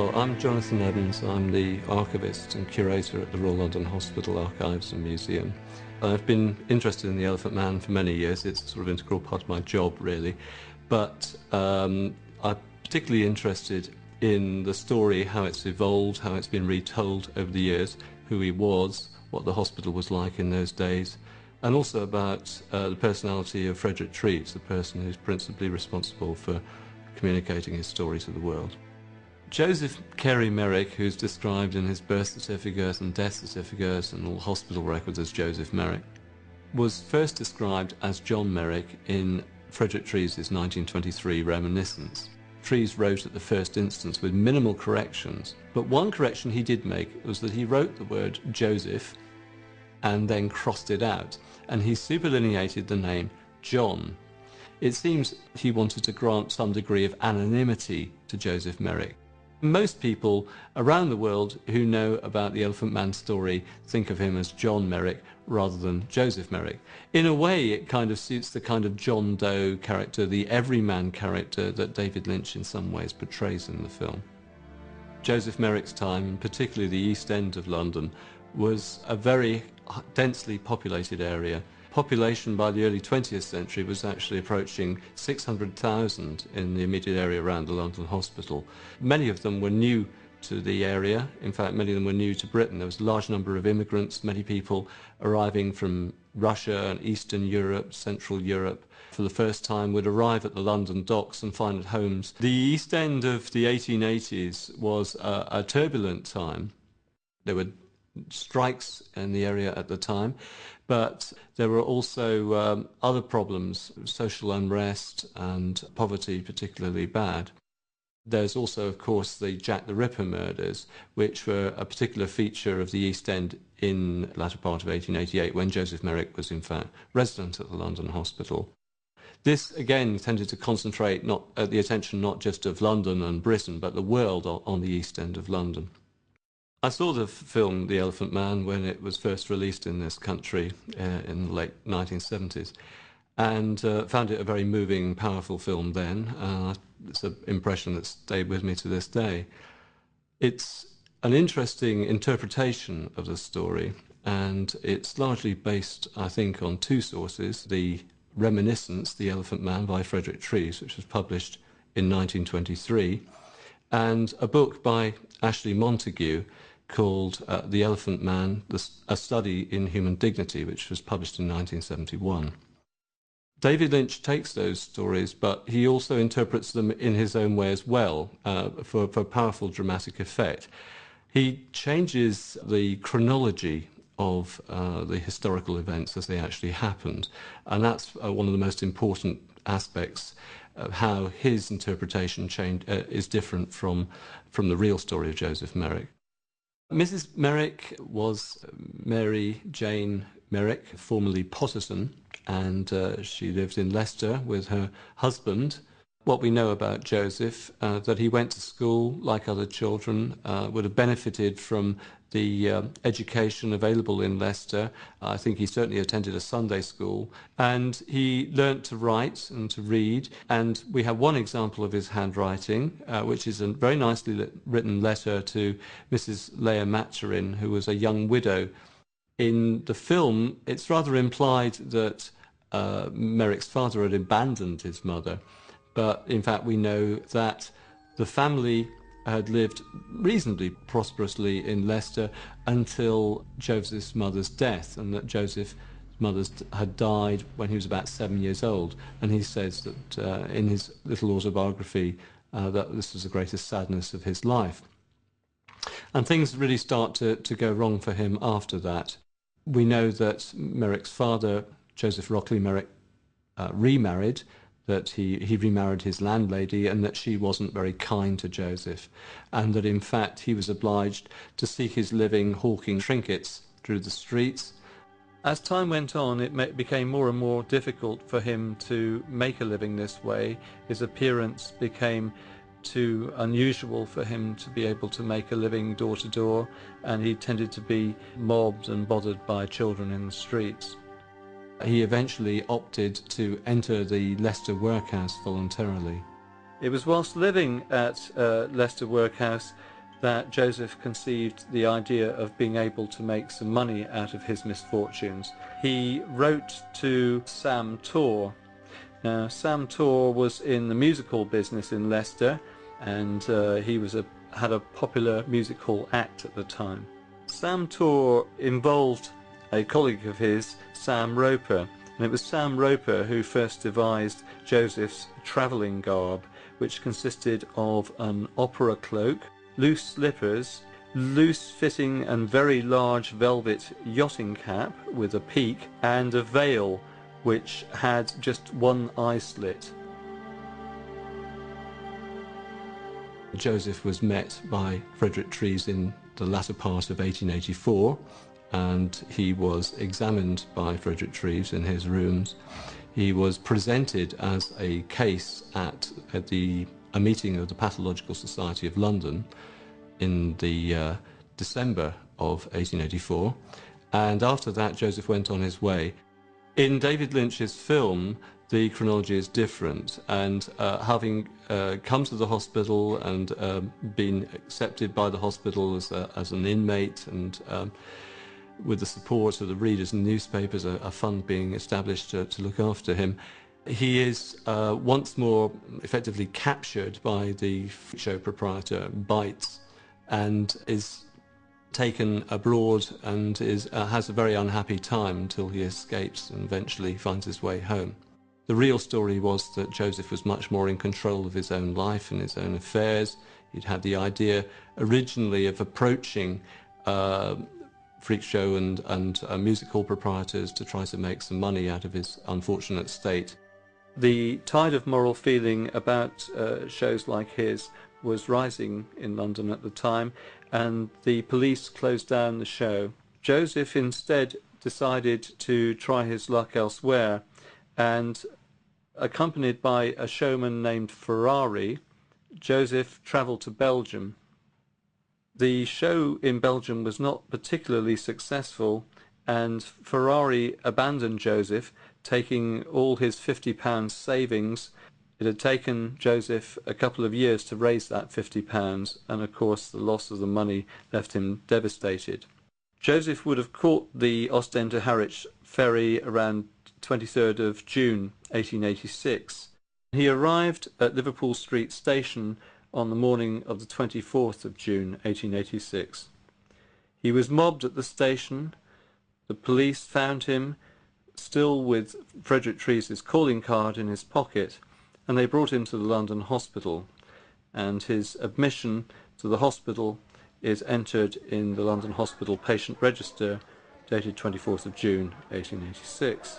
Well, I'm Jonathan Evans. I'm the archivist and curator at the Royal London Hospital Archives and Museum. I've been interested in the Elephant Man for many years. It's a sort of integral part of my job, really. But I'm particularly interested in the story, how it's evolved, how it's been retold over the years, who he was, what the hospital was like in those days, and also about the personality of Frederick Treves, the person who's principally responsible for communicating his story to the world. Joseph Carey Merrick, who's described in his birth certificate and death certificate and all hospital records as Joseph Merrick, was first described as John Merrick in Frederick Treves' 1923 reminiscence. Treves wrote at the first instance with minimal corrections, but one correction he did make was that he wrote the word Joseph and then crossed it out, and he superlineated the name John. It seems he wanted to grant some degree of anonymity to Joseph Merrick. Most people around the world who know about the Elephant Man story think of him as John Merrick rather than Joseph Merrick. In a way, it kind of suits the kind of John Doe character, the everyman character that David Lynch in some ways portrays in the film. Joseph Merrick's time, and particularly the East End of London, was a very densely populated area. Population by the early 20th century was actually approaching 600,000 in the immediate area around the London Hospital. Many of them were new to the area. In fact, many of them were new to Britain. There was a large number of immigrants, many people arriving from Russia and Eastern Europe, Central Europe. For the first time would arrive at the London docks and find homes. The East End of the 1880s was a turbulent time. There were strikes in the area at the time, but there were also other problems, social unrest and poverty particularly bad. There's also, of course, the Jack the Ripper murders, which were a particular feature of the East End in the latter part of 1888, when Joseph Merrick was in fact resident at the London Hospital. This again tended to concentrate the attention not just of London and Britain, but the world on the East End of London. I saw the film The Elephant Man when it was first released in this country in the late 1970s, and found it a very moving, powerful film then. It's an impression that stayed with me to this day. It's an interesting interpretation of the story, and it's largely based, I think, on two sources: the reminiscence, The Elephant Man by Frederick Treves, which was published in 1923, and a book by Ashley Montague called The Elephant Man, A Study in Human Dignity, which was published in 1971. David Lynch takes those stories, but he also interprets them in his own way as well, for powerful dramatic effect. He changes the chronology of the historical events as they actually happened, and that's one of the most important aspects of how his interpretation is different from the real story of Joseph Merrick. Mrs. Merrick was Mary Jane Merrick, formerly Potterson, and she lived in Leicester with her husband. What we know about Joseph, that he went to school like other children, would have benefited from the education available in Leicester. I think he certainly attended a Sunday school, and he learnt to write and to read. And we have one example of his handwriting, which is a very nicely written letter to Mrs. Leah Maturin, who was a young widow. In the film, it's rather implied that Merrick's father had abandoned his mother, but in fact we know that the family had lived reasonably prosperously in Leicester until Joseph's mother's death, and that Joseph's mother had died when he was about 7 years old. And he says that in his little autobiography that this was the greatest sadness of his life. And things really start to go wrong for him after that. We know that Merrick's father, Joseph Rockley Merrick, remarried, that he remarried his landlady, and that she wasn't very kind to Joseph, and that in fact he was obliged to seek his living hawking trinkets through the streets. As time went on, it became more and more difficult for him to make a living this way. His appearance became too unusual for him to be able to make a living door to door, and he tended to be mobbed and bothered by children in the streets. He eventually opted to enter the Leicester workhouse voluntarily. It was whilst living at Leicester Workhouse that Joseph conceived the idea of being able to make some money out of his misfortunes. He wrote to Sam Torr. Now, Sam Torr was in the music-hall business in Leicester, and he had a popular music hall act at the time. Sam Torr involved a colleague of his, Sam Roper, and it was Sam Roper who first devised Joseph's travelling garb, which consisted of an opera cloak, loose slippers, loose-fitting and very large velvet yachting cap with a peak, and a veil which had just one eye slit. Joseph was met by Frederick Treves in the latter part of 1884, and he was examined by Frederick Treves in his rooms. He was presented as a case at a meeting of the Pathological Society of London in the December of 1884, and after that Joseph went on his way. In David Lynch's film, the chronology is different, and having come to the hospital and been accepted by the hospital as an inmate, and with the support of the readers and newspapers, a fund being established to look after him, he is once more effectively captured by the show proprietor Bites, and is taken abroad and has a very unhappy time until he escapes and eventually finds his way home. The real story was that Joseph was much more in control of his own life and his own affairs. He'd had the idea originally of approaching freak show and music hall proprietors to try to make some money out of his unfortunate state. The tide of moral feeling about shows like his was rising in London at the time, and the police closed down the show. Joseph instead decided to try his luck elsewhere, and accompanied by a showman named Ferrari, Joseph travelled to Belgium. The show in Belgium was not particularly successful, and Ferrari abandoned Joseph, taking all his £50 savings. It had taken Joseph a couple of years to raise that £50, and of course the loss of the money left him devastated. Joseph would have caught the Ostend to Harwich ferry around 23rd of June 1886. He arrived at Liverpool Street Station on the morning of the 24th of June 1886. He was mobbed at the station. The police found him still with Frederick Treves' calling card in his pocket, and they brought him to the London hospital, and his admission to the hospital is entered in the London Hospital Patient Register dated 24th of June 1886.